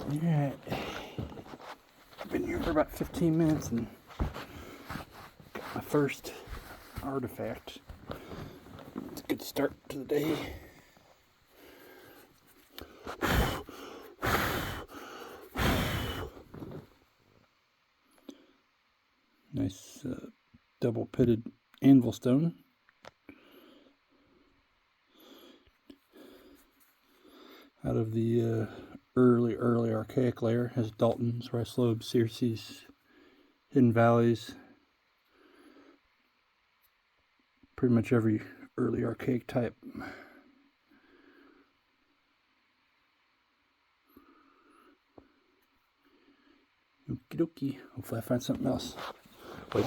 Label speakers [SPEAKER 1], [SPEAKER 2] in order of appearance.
[SPEAKER 1] Alright. Been here for about 15 minutes and got my first artifact. It's a good start to the day. Nice double pitted anvil stone. Out of the early Archaic layer. Has Daltons, Rice Lobes, Circes, Hidden Valleys. Pretty much every early Archaic type. Okie dokie. Hopefully I find something else. Wait.